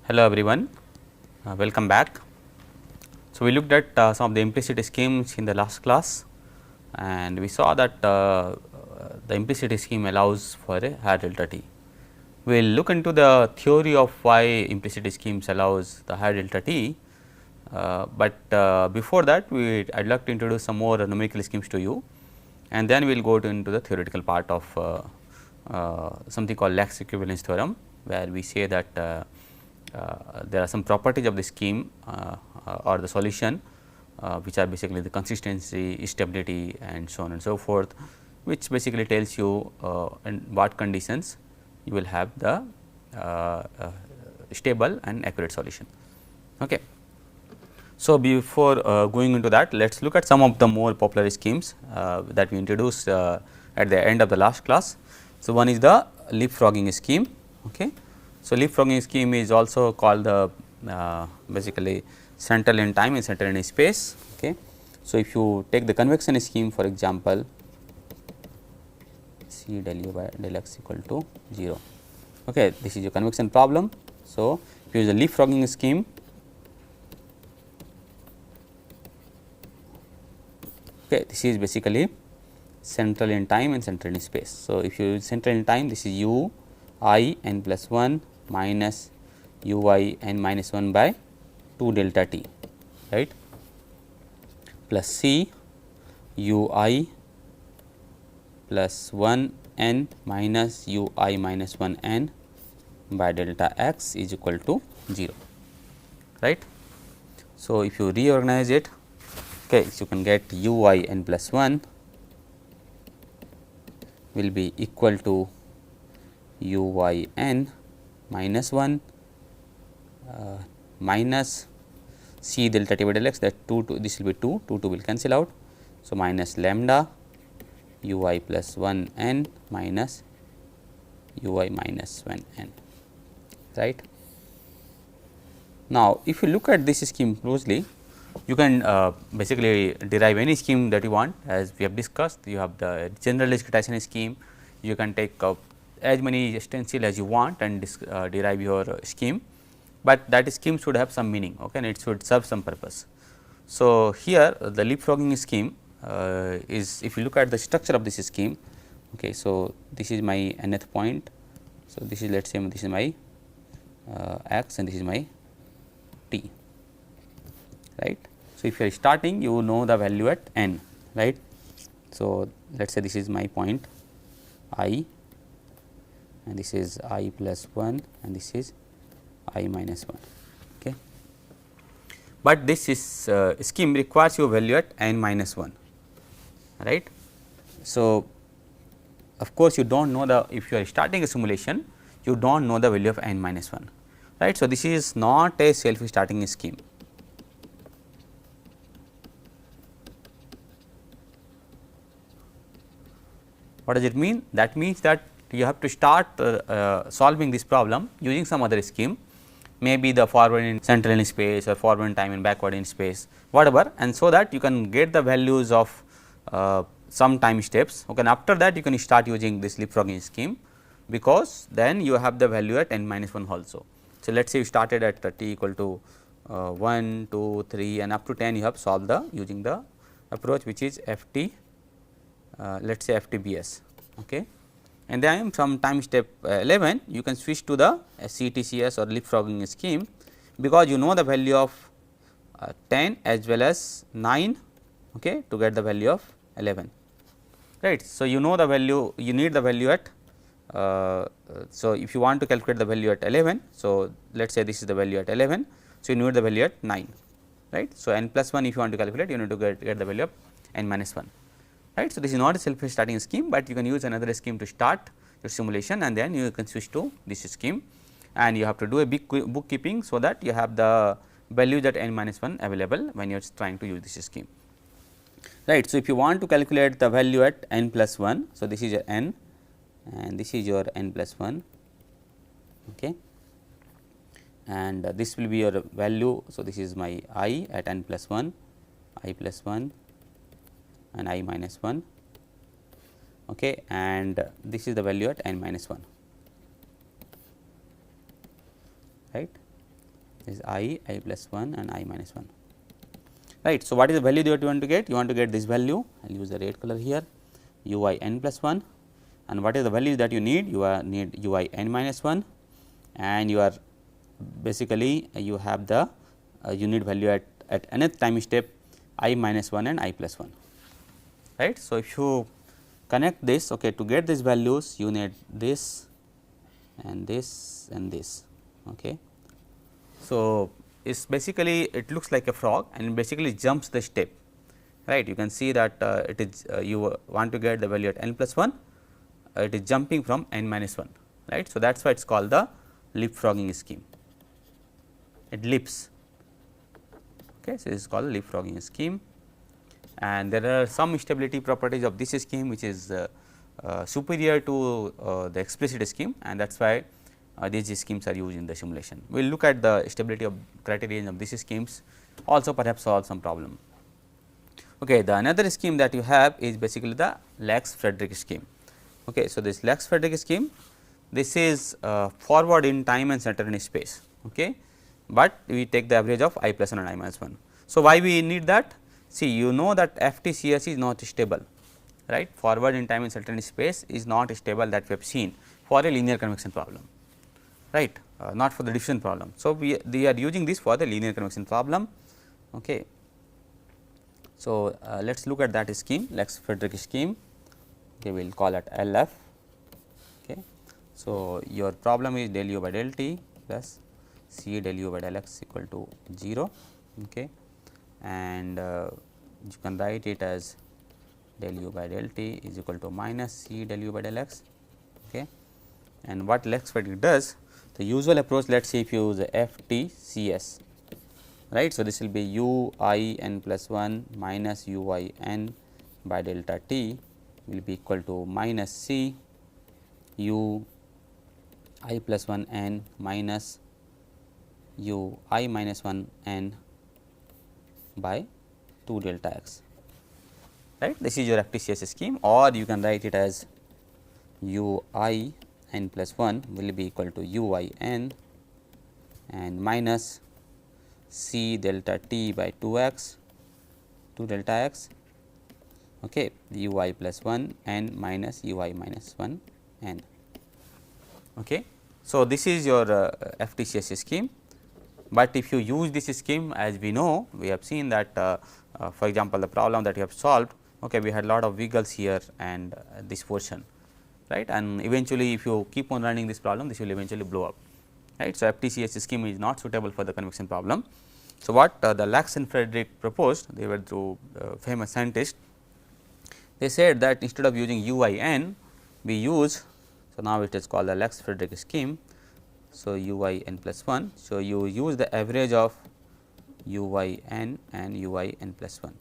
Hello everyone, welcome back. So, we looked at some of the implicit schemes in the last class and we saw that the implicit scheme allows for a higher delta t. We will look into the theory of why implicit schemes allows the higher delta t, but before that I would like to introduce some more numerical schemes to you and then we will go into the theoretical part of something called Lax equivalence theorem, where we say that there are some properties of the scheme or the solution which are basically the consistency, stability and so on and so forth, which basically tells you in what conditions you will have the stable and accurate solution. Okay. So, before going into that, let us look at some of the more popular schemes that we introduced at the end of the last class. So, one is the leapfrogging scheme. Okay. So, leapfrogging scheme is also called the basically central in time and central in space. Okay. So, if you take the convection scheme, for example, C del u by del x equal to 0. Okay. This is your convection problem. So, if you use the leapfrogging scheme, okay, this is basically central in time and central in space. So, if you use central in time, this is u I n plus 1 minus u I n minus 1 by 2 delta t, right, plus C u I plus 1 n minus u I minus 1 n by delta x is equal to 0, right. So, if you reorganize it, okay, so you can get u I n plus 1 will be equal to u I n minus 1 minus C delta t by del x, that 2 this will be 2 will cancel out. So, minus lambda u I plus 1 n minus u I minus 1 n, right. Now, if you look at this scheme closely, you can basically derive any scheme that you want. As we have discussed, you have the general discretization scheme, you can take as many stencil as you want and derive your scheme, but that scheme should have some meaning, okay, and it should serve some purpose. So, here the leapfrogging scheme is, if you look at the structure of this scheme, okay, so this is my nth point. So, this is, let us say this is my x and this is my t, right. So, if you are starting, you know the value at n, right. So, let us say this is my point I and this is I plus 1 and this is I minus 1. Okay. But this is scheme requires your value at n minus 1, right. So, of course, you do not know the, if you are starting a simulation, you do not know the value of n minus 1, right. So, this is not a self starting scheme. What does it mean? That means that you have to start solving this problem using some other scheme, maybe the forward in central in space or forward in time and backward in space, whatever, and so that you can get the values of some time steps. Okay, and after that you can start using this leapfrogging scheme, because then you have the value at n minus 1 also. So, let us say you started at t equal to 1, 2, 3 and up to 10 you have solved the using the approach which is FT, let us say FTBS. Okay. And then from time step 11 you can switch to the CTCS or leapfrogging scheme, because you know the value of 10 as well as 9, okay, to get the value of 11, right. So, you know the value, you need the value at so if you want to calculate the value at 11. So, let us say this is the value at 11. So, you need the value at 9, right. So, n plus 1 if you want to calculate, you need to get the value of n minus 1, right. So, this is not a self starting scheme, but you can use another scheme to start your simulation and then you can switch to this scheme, and you have to do a big bookkeeping, so that you have the values at n minus 1 available when you are trying to use this scheme, right. So, if you want to calculate the value at n plus 1, so this is your n and this is your n plus 1, okay, and this will be your value. So, this is my I at n plus 1, I plus 1 and I minus 1, okay, and this is the value at n minus 1, right. is I plus 1 and I minus 1, right. So, what is the value that you want to get? You want to get this value, I will use the red color here, u I n plus 1, and what is the value that you need? You need u I n minus 1, and you are basically you have the unit value at nth time step I minus 1 and I plus 1, right. So, if you connect this, okay, to get these values you need this and this and this. Okay. So, it's basically it looks like a frog and basically jumps the step, right. You can see that it is you want to get the value at n plus 1, it is jumping from n minus 1, right. So, that is why it is called the leapfrogging scheme, it leaps. Okay. So, this is called leapfrogging scheme, and there are some stability properties of this scheme which is superior to the explicit scheme, and that is why these schemes are used in the simulation. We will look at the stability of criterion of these schemes, also perhaps solve some problem. Okay, the another scheme that you have is basically the Lax-Friedrichs scheme. Okay, so, this Lax-Friedrichs scheme, this is forward in time and center in space, okay, but we take the average of I plus 1 and I minus 1. So, why we need that? See, you know that FTCS is not stable, right, forward in time and center in space is not stable, that we have seen for a linear convection problem, right, not for the diffusion problem. So, they are using this for the linear convection problem. Okay. So, let us look at that scheme, Lax-Friedrichs scheme. Okay, we will call it LF. Okay. So, your problem is del u by del t plus C del u by del x equal to 0, okay, and you can write it as del u by del t is equal to minus C del u by del x. Okay. And what Lax-Friedrichs does, the usual approach, let us say if you use FTCS, right. So, this will be u I n plus 1 minus u I n by delta t will be equal to minus C u I plus 1 n minus u I minus 1 n by 2 delta x, right. This is your FTCS scheme, or you can write it as u I n plus 1 will be equal to u I n and minus C delta t by 2 x 2 delta x, okay, u I plus 1 n minus u I minus 1 n. Okay. So, this is your FTCS scheme, but if you use this scheme, as we know, we have seen that for example, the problem that you have solved, okay, we had lot of wiggles here and this portion, right, and eventually if you keep on running this problem, this will eventually blow up, right. So, FTCS scheme is not suitable for the convection problem. So, what the Lax and Friedrich proposed, they were through famous scientists, they said that instead of using u I n, we use, so now it is called the Lax-Friedrich scheme. So, u I n plus 1. So, you use the average of u I n and u I n plus 1,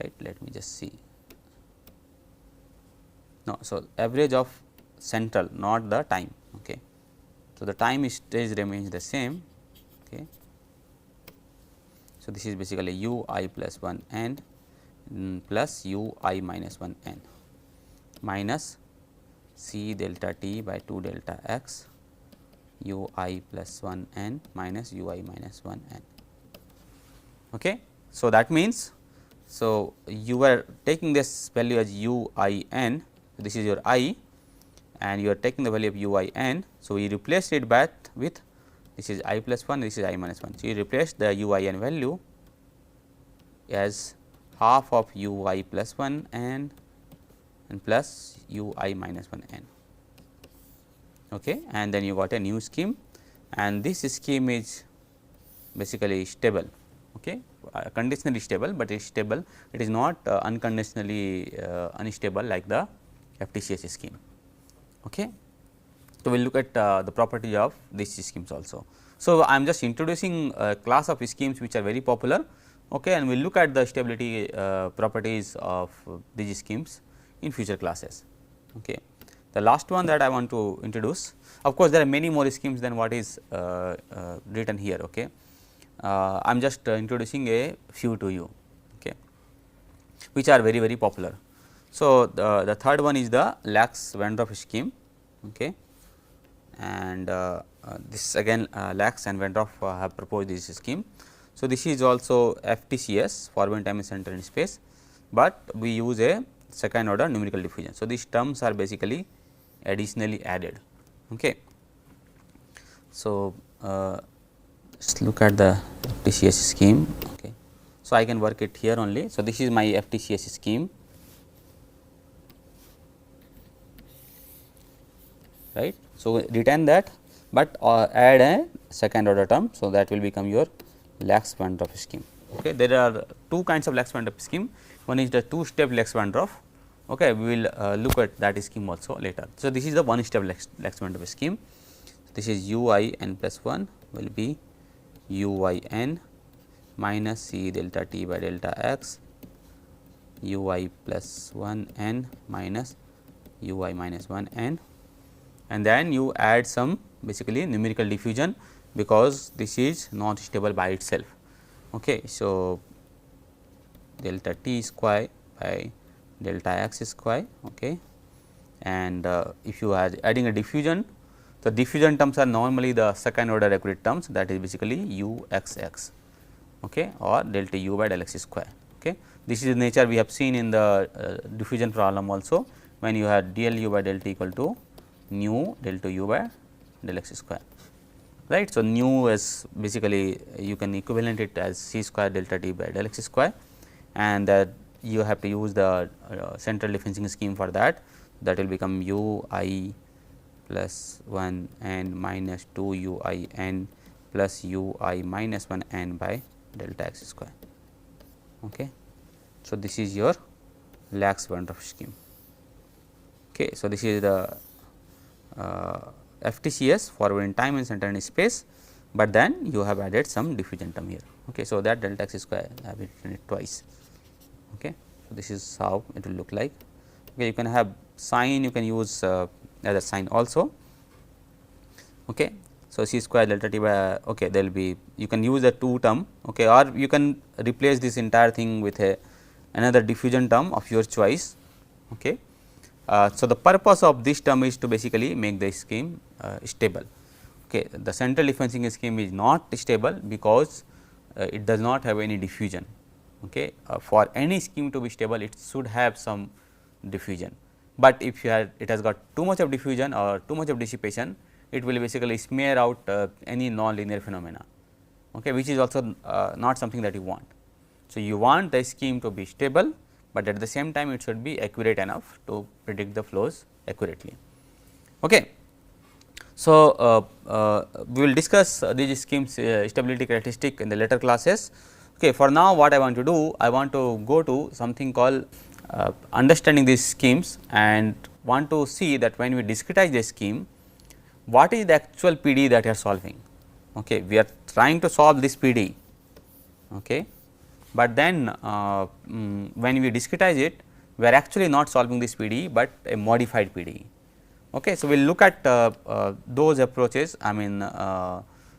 right. Let me just see. No, so average of central, not the time. Okay. So, the time stage remains the same. Okay. So, this is basically u I plus 1 n plus u I minus 1 n minus C delta t by 2 delta x u I plus 1 n minus u I minus 1 n. Okay. So, that means, so you are taking this value as u I n, this is your I, and you are taking the value of u I n. So, we replace it back with this is I plus 1, this is I minus 1. So, you replace the u I n value as half of u I plus 1 n and plus u I minus 1 n, okay, and then you got a new scheme, and this scheme is basically stable, okay, conditionally stable, but it is stable, it is not unconditionally unstable like the FTCS scheme. Okay. So, we will look at the property of these schemes also. So, I am just introducing a class of schemes which are very popular, okay, and we will look at the stability properties of these schemes in future classes. Okay. The last one that I want to introduce, of course, there are many more schemes than what is written here. Okay. I am just introducing a few to you, okay, which are very, very popular. So, the third one is the Lax-Wendroff scheme, okay, and this again Lax and Wendroff have proposed this scheme. So, this is also FTCS, forward time in center in space, but we use a second order numerical diffusion. So, these terms are basically additionally added. Okay. So, let us look at the FTCS scheme. Okay. So, I can work it here only. So, this is my FTCS scheme, right. So, retain that, but add a second order term. So, that will become your Lax-Wendroff scheme. Okay. There are two kinds of Lax-Wendroff scheme. One is the two step Lax-Wendroff. Okay. We will look at that scheme also later. So, this is the one step Lax-Wendroff scheme. This is u I n plus 1 will be u I n minus c delta t by delta x u I plus 1 n minus u I minus 1 n, and then you add some basically numerical diffusion, because this is not stable by itself. Okay. So, delta t square by delta x square. Okay. And if you are adding a diffusion, the diffusion terms are normally the second order accurate terms, that is basically u x x, okay, or delta u by del x square. Okay. This is the nature we have seen in the diffusion problem also, when you have dl u by delta equal to nu delta u by del x square, right. So, nu is basically you can equivalent it as c square delta t by del x square, and you have to use the central differencing scheme for that. That will become u I plus 1 n minus 2 u I n plus u I minus 1 n by delta x square. Okay. So, this is your Lax-Wendroff scheme. Okay. So, this is the FTCS, forward in time and center in space, but then you have added some diffusion term here. Okay. So, that delta x square I have written it twice. Okay. So, this is how it will look like. Okay. You can have sign, you can use other sign also. Okay. So, c square delta t by, okay, there will be, you can use a 2 term, okay, or you can replace this entire thing with a another diffusion term of your choice. Okay. So, the purpose of this term is to basically make the scheme stable. Okay. The central differencing scheme is not stable, because it does not have any diffusion. Okay. For any scheme to be stable, it should have some diffusion, but if you have, it has got too much of diffusion or too much of dissipation, it will basically smear out any non-linear phenomena, okay, which is also not something that you want. So, you want the scheme to be stable, but at the same time it should be accurate enough to predict the flows accurately. Okay. So, we will discuss these schemes stability characteristic in the later classes. Okay. For now, what I want to do, I want to go to something called understanding these schemes, and want to see that when we discretize the scheme, what is the actual PDE that you are solving. Okay. We are trying to solve this PDE, okay, but then when we discretize it, we are actually not solving this PDE, but a modified PDE. Okay. So, we will look at those approaches, I mean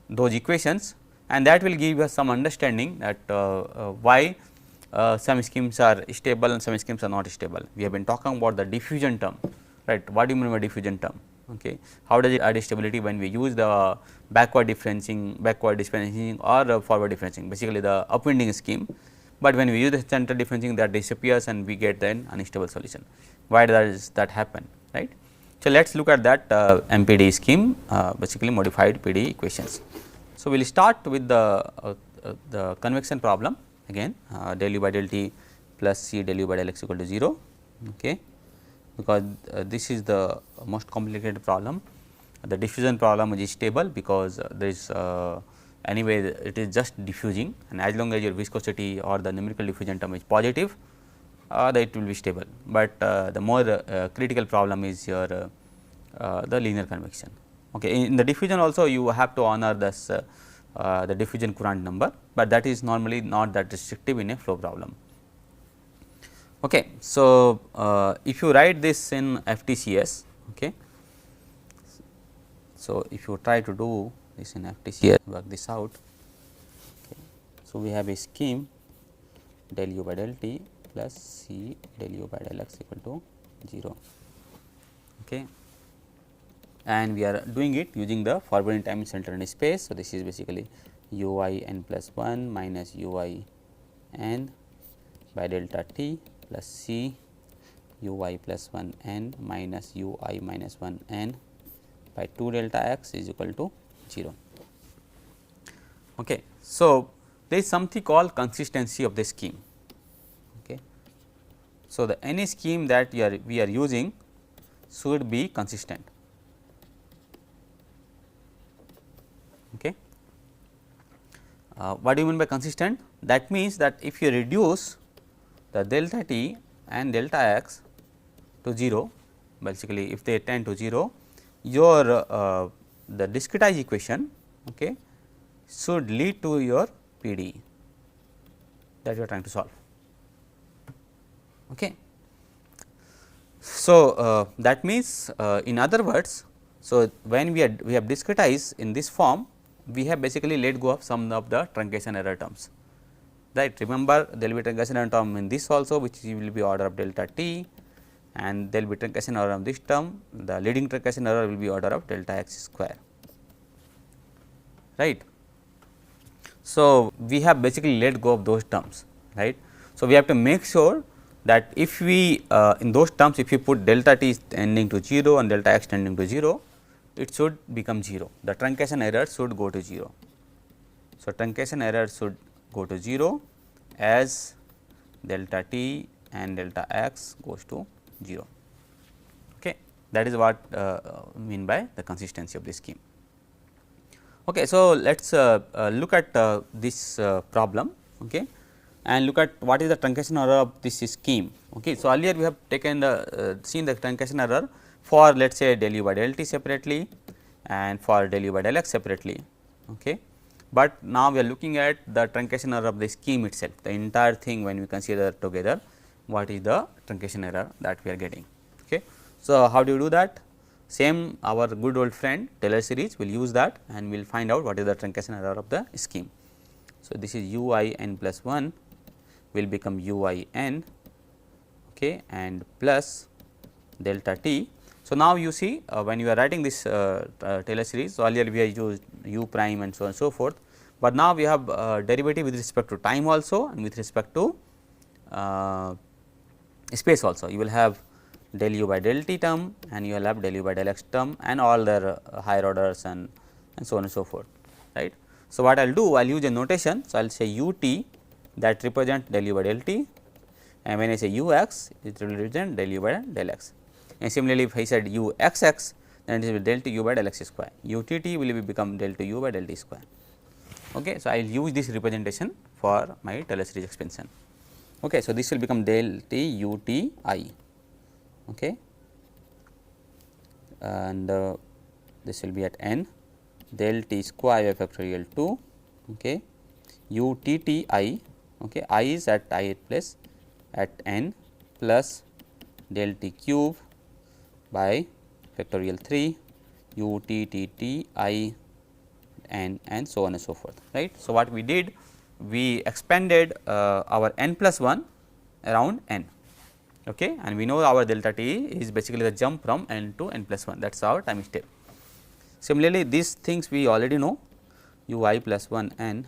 those equations, and that will give us some understanding that why some schemes are stable and some schemes are not stable. We have been talking about the diffusion term, right. What do you mean by diffusion term? Okay. How does it add stability when we use the backward differentiating or forward differentiating, basically the upwinding scheme, but when we use the central differentiating, that disappears and we get then unstable solution. Why does that happen, right? So, let us look at that MPDE scheme, basically modified PDE equations. So, we will start with the convection problem again, del u by del t plus c del u by del x equal to 0, okay, because this is the most complicated problem. The diffusion problem is stable, because there is anyway it is just diffusing, and as long as your viscosity or the numerical diffusion term is positive, that it will be stable, but the more critical problem is your the linear convection. Okay. In the diffusion also you have to honor this the diffusion Courant number, but that is normally not that restrictive in a flow problem. Okay. So, if you write this in FTCS, okay, so if you try to do this in FTCS, work this out. Okay. So, we have a scheme del u by del t plus c del u by del x equal to 0. Okay. and we are doing it using the forward in time center in space. So, this is basically u I n plus 1 minus u I n by delta t plus c u I plus 1 n minus u I minus 1 n by 2 delta x is equal to 0. Okay. So, there is something called consistency of the scheme. Okay. So, the any scheme that we are using should be consistent. Okay. What do you mean by consistent? That means that if you reduce the delta t and delta x to 0, basically if they tend to 0, your the discretized equation, okay, should lead to your PDE that you are trying to solve. Okay. So, that means in other words, so when we have discretized in this form, we have basically let go of some of the truncation error terms, right. Remember, there will be truncation error term in this also, which will be order of delta t, and there will be truncation error of this term, the leading truncation error will be order of delta x square, right. So, we have basically let go of those terms, right. So, we have to make sure that if we in those terms, if you put delta t tending to 0 and delta x tending to 0, it should become 0, the truncation error should go to 0. So, truncation error should go to 0 as delta t and delta x goes to 0. Okay. That is what mean by the consistency of the scheme. Okay. So, let us look at this problem, okay, and look at what is the truncation error of this scheme. Okay. So, earlier we have taken the seen the truncation error for let us say del u by del t separately and for del u by del x separately. Okay. But now we are looking at the truncation error of the scheme itself, the entire thing when we consider together what is the truncation error that we are getting. Okay. So, how do you do that? Same our good old friend Taylor series will use that and we will find out what is the truncation error of the scheme. So, this is u I n plus 1 will become u I n, okay, and plus delta t. So, now you see when you are writing this Taylor series, so earlier we have used u prime and so on and so forth, but now we have derivative with respect to time also and with respect to space also. You will have del u by del t term and you will have del u by del x term and all their higher orders and so on and so forth, right. So, what I will do, I will use a notation. So, I will say u t that represent del u by del t, and when I say u x it will represent del u by del x. And similarly, if I said u x x, then it will be del t u by del x square, u t t will become del t u by del t square. Okay. So, I will use this representation for my Taylor series expansion. Okay. So, this will become del t u t I, okay, and this will be at n del t square by factorial 2, okay, u t t I, okay, I is at I place at n plus del t cube by factorial 3 u t t t I n and so on and so forth, right. So, what we did, we expanded our n plus 1 around n, okay, and we know our delta t is basically the jump from n to n plus 1, that is our time step. Similarly, these things we already know, u I plus 1 n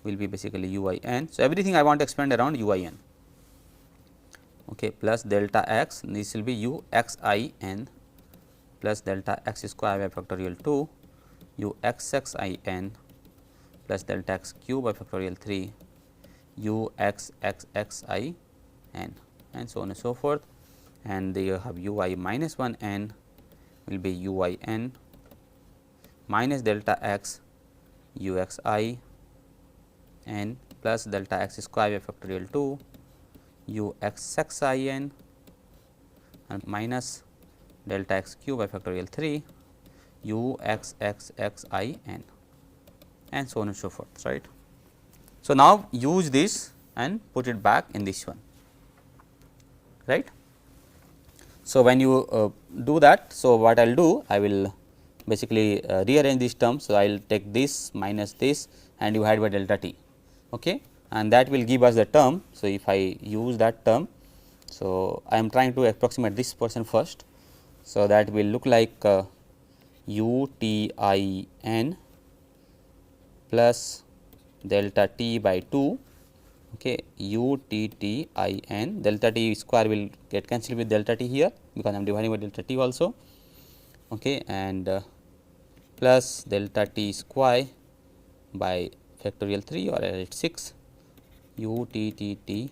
will be basically u I n. So, everything I want to expand around u I n, okay, plus delta x, this will be u x I n plus delta x square by factorial 2 u x x I n plus delta x cube by factorial 3 u x x x I n and so on and so forth, and you have u I minus 1 n will be u I n minus delta x u x I n plus delta x square by factorial 2 u x x I n and minus delta x cube by factorial 3 u x x x I n and so on and so forth, right. So, now use this and put it back in this one, right. So, when you do that, so what I will do, I will basically rearrange these terms. So, I will take this minus this and divide by delta t, okay, and that will give us the term. So, if I use that term, so I am trying to approximate this portion first. So, that will look like UTIN plus delta t by 2, okay, UTTIN, delta t square will get cancelled with delta t here, because I am dividing by delta t also, okay, and plus delta t square by factorial 3 or 6 UTTTIN,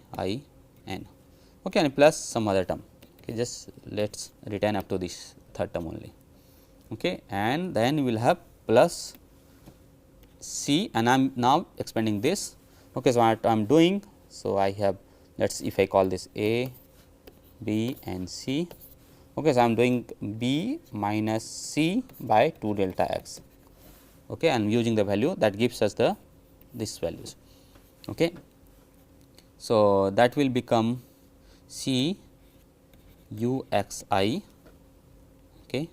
okay, and plus some other term, okay, just let us retain up to this third term only, okay, and then we will have plus C, and I am now expanding this, okay. So, what I am doing, so I have, let us, if I call this A, B and C, okay. So, I am doing B minus C by 2 delta x, okay, and using the value that gives us the this values, okay. So, that will become C U x I, okay,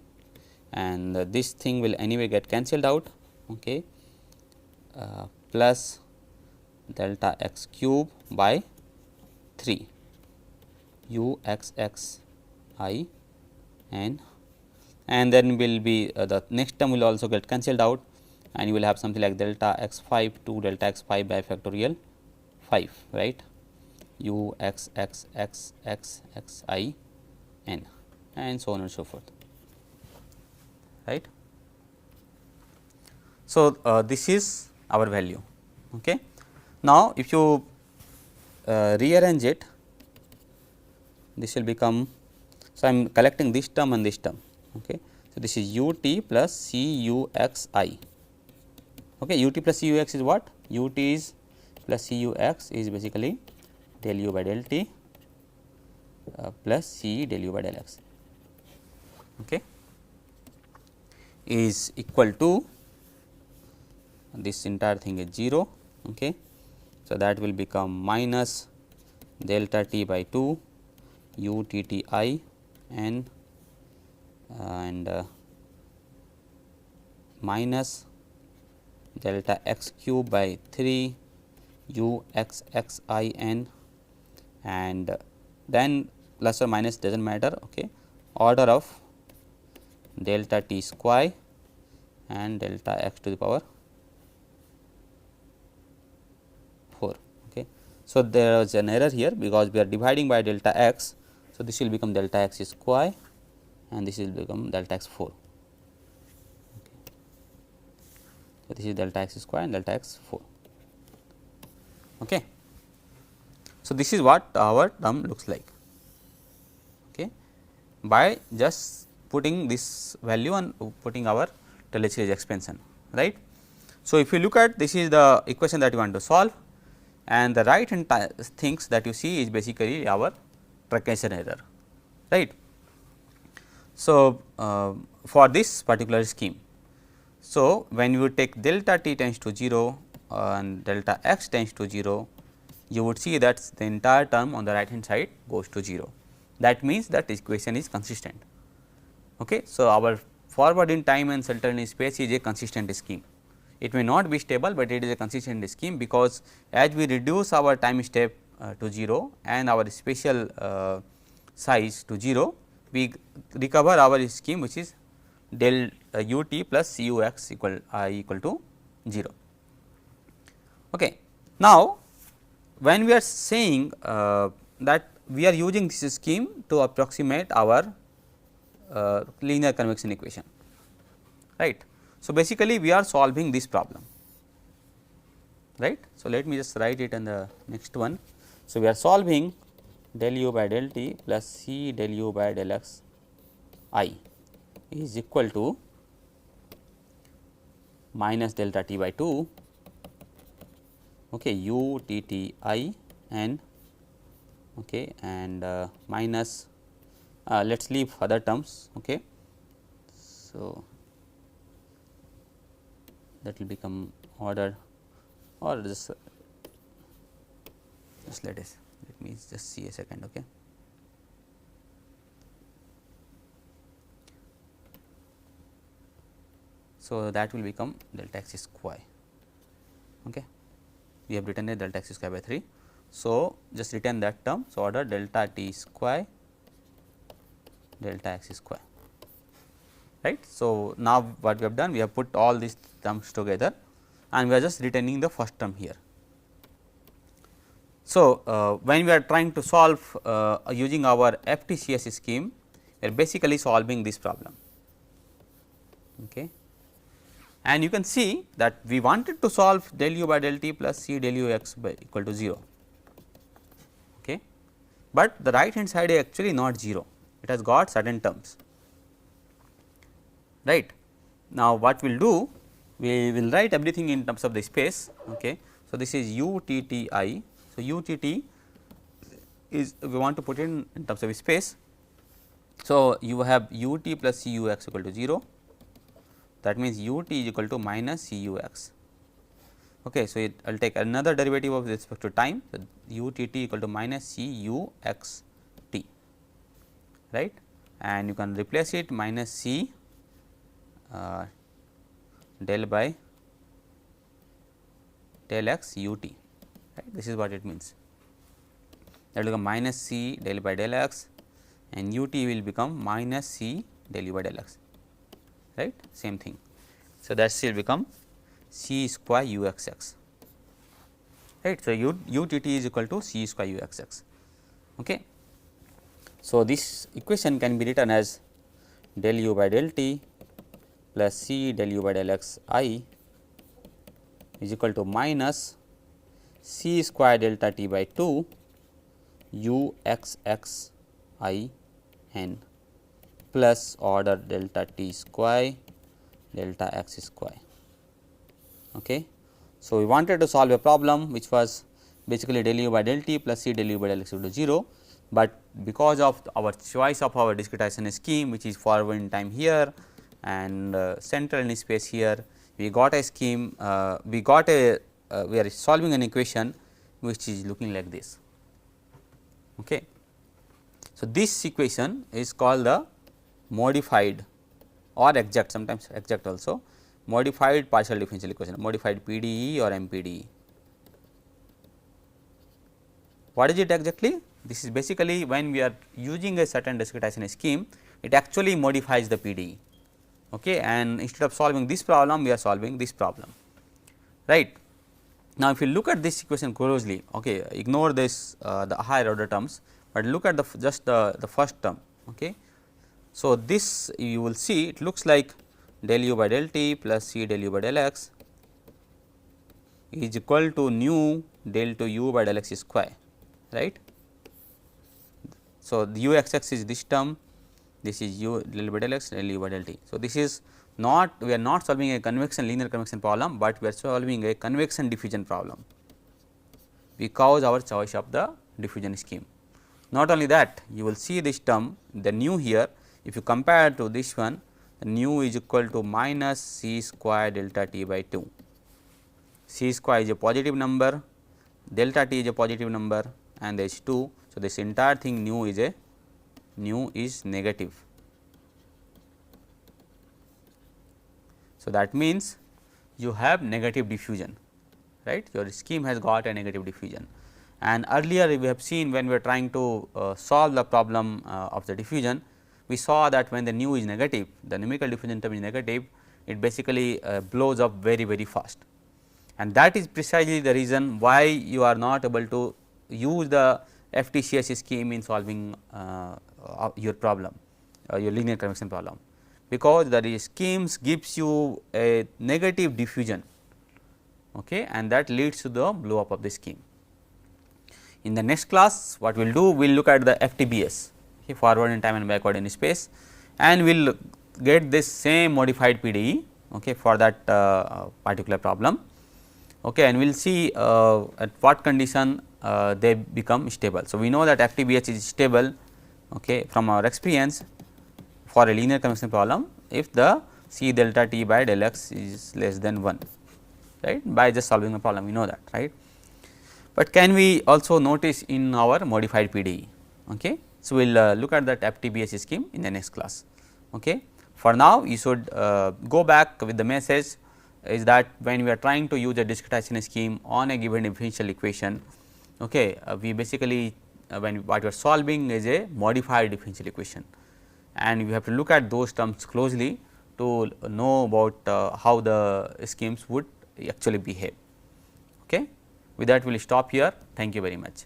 and this thing will anyway get cancelled out, okay, plus delta x cube by 3 U x x I n, and then will be the next term will also get cancelled out, and you will have something like delta x 5 to delta x 5 by factorial 5, right, U x x x x x I n, and so on and so forth, right. So, this is our value, okay. Now, if you rearrange it, this will become, so I am collecting this term and this term, okay. So, this is u t plus c u x I, okay. U t plus c u x is what? U t is plus c u x is basically del u by del t plus c del u by del x, okay, is equal to, this entire thing is 0, okay. So, that will become minus delta t by 2 u t t I n and minus delta x cube by 3 u x x I n, and then plus or minus does not matter, okay, order of delta t square and delta x to the power 4, okay. So, there is an error here, because we are dividing by delta x. So, this will become delta x square and this will become delta x 4, okay. So, this is delta x square and delta x 4, okay. So, this is what our term looks like, okay, by just putting this value and putting our Taylor series expansion, right. So, if you look at, this is the equation that you want to solve, and the right hand things that you see is basically our truncation error, right. So, for this particular scheme, so when you take delta t tends to 0 and delta x tends to 0, you would see that the entire term on the right hand side goes to 0. That means that equation is consistent, okay. So, our forward in time and central in space is a consistent scheme. It may not be stable, but it is a consistent scheme, because as we reduce our time step to 0 and our spatial size to 0, we recover our scheme, which is del u t plus c u x equal to 0. Okay. Now, when we are saying that we are using this scheme to approximate our linear convection equation, right. So, basically we are solving this problem, right. So, let me just write it in the next one. So, we are solving del u by del t plus c del u by del x I is equal to minus delta t by 2, okay, u t t I n, okay, and minus let us leave other terms, okay. So, that will become order, or just let me just see a second, okay. So, that will become delta x square, okay. We have written a delta x square by 3. So, just retain that term. So, order delta t square delta x square, right. So, now what we have done, we have put all these terms together and we are just retaining the first term here. So, when we are trying to solve using our FTCS scheme, we are basically solving this problem. Okay. And you can see that we wanted to solve del u by del t plus c del u x by equal to 0, okay. But the right hand side is actually not 0, it has got certain terms, right. Now, what we will do, we will write everything in terms of the space. Okay. So, this is u t t I. So, u t t is we want to put in terms of space. So, you have u t plus c u x equal to 0, that means u t is equal to minus c u x. Okay. So, I will take another derivative of respect to time, so u t t equal to minus c u x t, right, and you can replace it minus c del by del x u t, right. This is what it means, that will become minus c del by del x and u t will become minus c del u by del x, right, same thing. So, that still become c square u x x, right. So, u t t is equal to c square u x x. Okay. So, this equation can be written as del u by del t plus c del u by del x I is equal to minus c square delta t by 2 u x x I n plus order delta t square delta x square. Okay. So, we wanted to solve a problem which was basically del u by del t plus c del u by del x equal to 0, but because of our choice of our discretization scheme, which is forward in time here and central in space here, we got a scheme, we are solving an equation which is looking like this. Okay. So, this equation is called the modified or exact, sometimes exact also, modified partial differential equation, modified PDE or MPDE. What is it exactly? This is basically when we are using a certain discretization scheme, it actually modifies the PDE, okay, and instead of solving this problem, we are solving this problem, right. Now, if you look at this equation closely, okay, ignore this the higher order terms, but look at the just the first term. Okay. So, this you will see it looks like del u by del t plus c del u by del x is equal to nu del to u by del x square, right. So, the u x x is this term, this is u del by del x del u by del t. So, this is not, we are not solving a convection linear convection problem, but we are solving a convection diffusion problem because our choice of the diffusion scheme. Not only that, you will see this term, the nu here, if you compare to this one, the nu is equal to minus c square delta t by 2. C square is a positive number, delta t is a positive number and there is 2. So, this entire thing nu is negative. So, that means you have negative diffusion, right, your scheme has got a negative diffusion. And earlier we have seen when we are trying to solve the problem of the diffusion, we saw that when the nu is negative, the numerical diffusion term is negative, it basically blows up very, very fast. And that is precisely the reason why you are not able to use the FTCS scheme in solving your problem, your linear convection problem, because the schemes gives you a negative diffusion, okay, and that leads to the blow up of the scheme. In the next class, what we will do, we will look at the FTBS, okay, forward in time and backward in space, and we will get this same modified PDE, okay, for that particular problem, okay, and we will see at what condition they become stable. So, we know that FTBS is stable, okay, from our experience for a linear convection problem if the c delta t by del x is less than 1, right, by just solving the problem we know that, right. But can we also notice in our modified PDE? Okay. So, we will look at that FTBS scheme in the next class. Okay. For now, you should go back with the message is that when we are trying to use a discretization scheme on a given differential equation, okay, we basically when what we are solving is a modified differential equation, and we have to look at those terms closely to know about how the schemes would actually behave. Okay. With that we will stop here. Thank you very much.